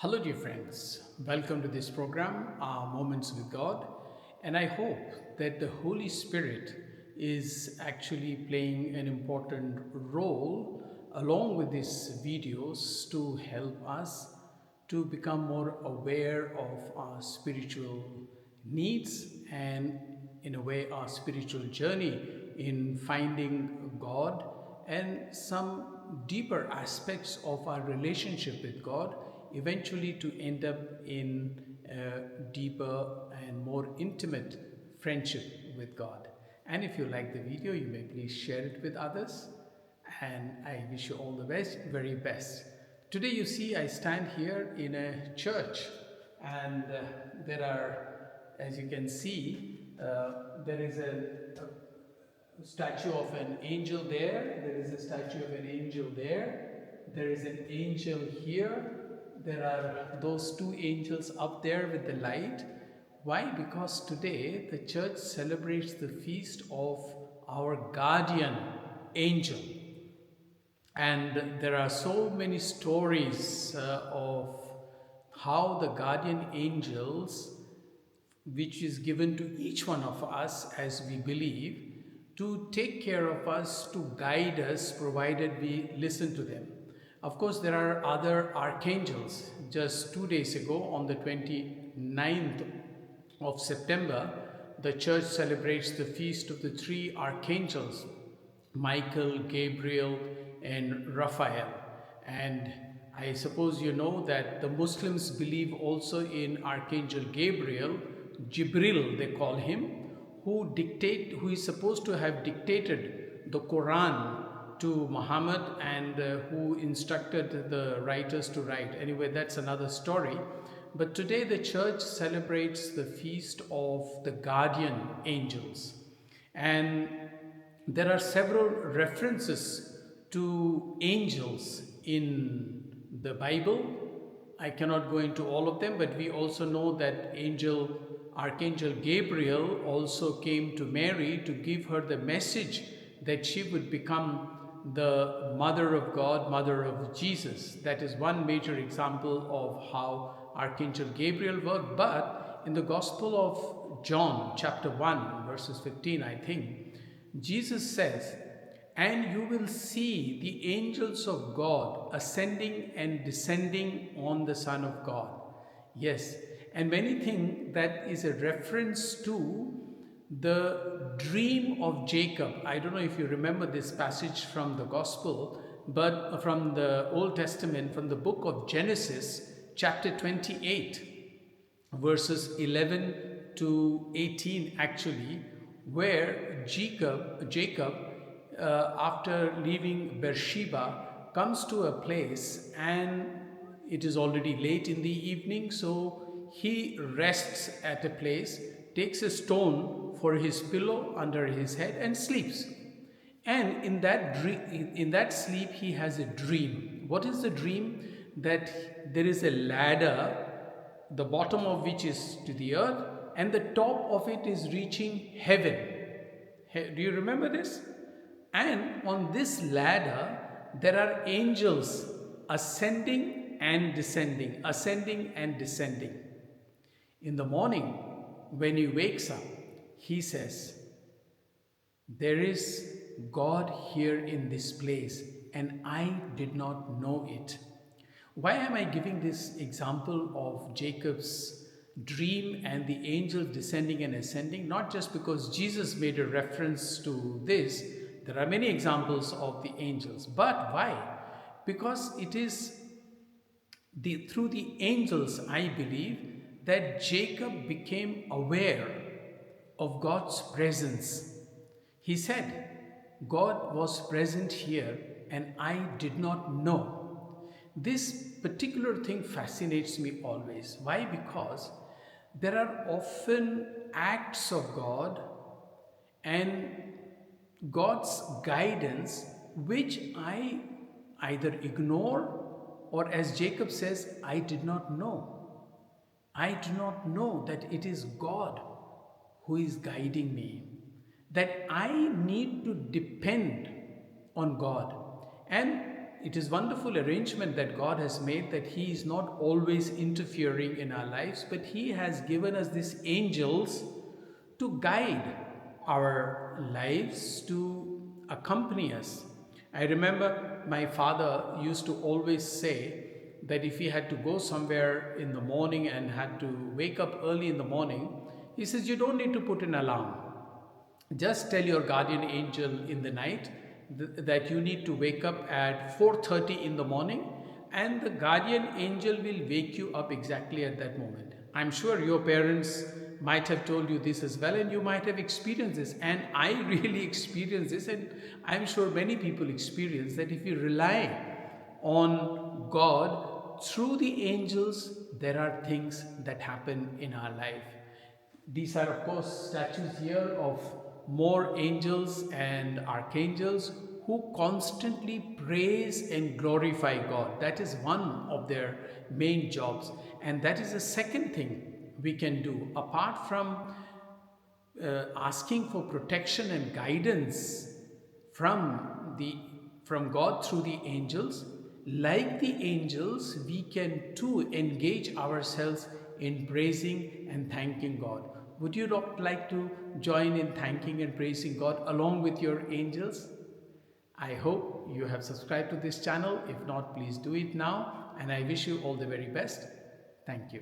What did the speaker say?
Hello, dear friends. Welcome to this program, Moments with God. And I hope that the Holy Spirit is actually playing an important role along with these videos to help us to become more aware of our spiritual needs and, in a way, our spiritual journey in finding God and some deeper aspects of our relationship with God, eventually to end up in a deeper and more intimate friendship with God. And if you like the video, you may please share it with others. And I wish you all the best, very best. Today, you see, I stand here in a church, and there are, as you can see, there is a statue of an angel there. There is a statue of an angel there. There is an angel here. There are those two angels up there with the light. Why? Because today the church celebrates the feast of our guardian angel. And there are so many stories of how the guardian angels, which is given to each one of us as we believe, to take care of us, to guide us, provided we listen to them. Of course, there are other archangels. Just 2 days ago, on the 29th of September, the church celebrates the feast of the three archangels, Michael, Gabriel, and Raphael. And I suppose you know that the Muslims believe also in Archangel Gabriel, Jibril they call him, who is supposed to have dictated the Quran to Muhammad and who instructed the writers to write. Anyway, that's another story. But today the church celebrates the feast of the guardian angels. And there are several references to angels in the Bible. I cannot go into all of them, but we also know that Archangel Gabriel also came to Mary to give her the message that she would become the mother of God, mother of Jesus. That is one major example of how Archangel Gabriel worked. But in the Gospel of John, chapter 1, verses 15, I think, Jesus says, "And you will see the angels of God ascending and descending on the Son of God." Yes, and many think that is a reference to the dream of Jacob. I don't know if you remember this passage from the Gospel, but from the Old Testament, from the book of Genesis, chapter 28, verses 11 to 18 actually, where Jacob after leaving Beersheba, comes to a place and it is already late in the evening, so he rests at a place, takes a stone for his pillow under his head and sleeps. And in that sleep, he has a dream. What is the dream? That there is a ladder, the bottom of which is to the earth, and the top of it is reaching heaven. Do you remember this? And on this ladder, there are angels ascending and descending, ascending and descending. In the morning, when he wakes up, he says, "There is God here in this place, and I did not know it." Why am I giving this example of Jacob's dream and the angels descending and ascending? Not just because Jesus made a reference to this. There are many examples of the angels. But why? Because it is through the angels, I believe, that Jacob became aware of God's presence. He said, "God was present here and I did not know." This particular thing fascinates me always. Why? Because there are often acts of God and God's guidance which I either ignore, or as Jacob says, "I did not know." I do not know that it is God who is guiding me, that I need to depend on God. And it is wonderful arrangement that God has made, that He is not always interfering in our lives, but He has given us these angels to guide our lives, to accompany us. I remember my father used to always say that if he had to go somewhere in the morning and had to wake up early in the morning, he says, you don't need to put an alarm. Just tell your guardian angel in the night that you need to wake up at 4:30 in the morning, and the guardian angel will wake you up exactly at that moment. I'm sure your parents might have told you this as well, and you might have experienced this, and I really experienced this, and I'm sure many people experience that. If you rely on God through the angels, there are things that happen in our life. These are, of course, statues here of more angels and archangels who constantly praise and glorify God. That is one of their main jobs. And that is the second thing we can do. Apart from asking for protection and guidance from God through the angels, like the angels, we can too engage ourselves in praising and thanking God. Would you not like to join in thanking and praising God along with your angels? I hope you have subscribed to this channel. If not, please do it now. And I wish you all the very best. Thank you.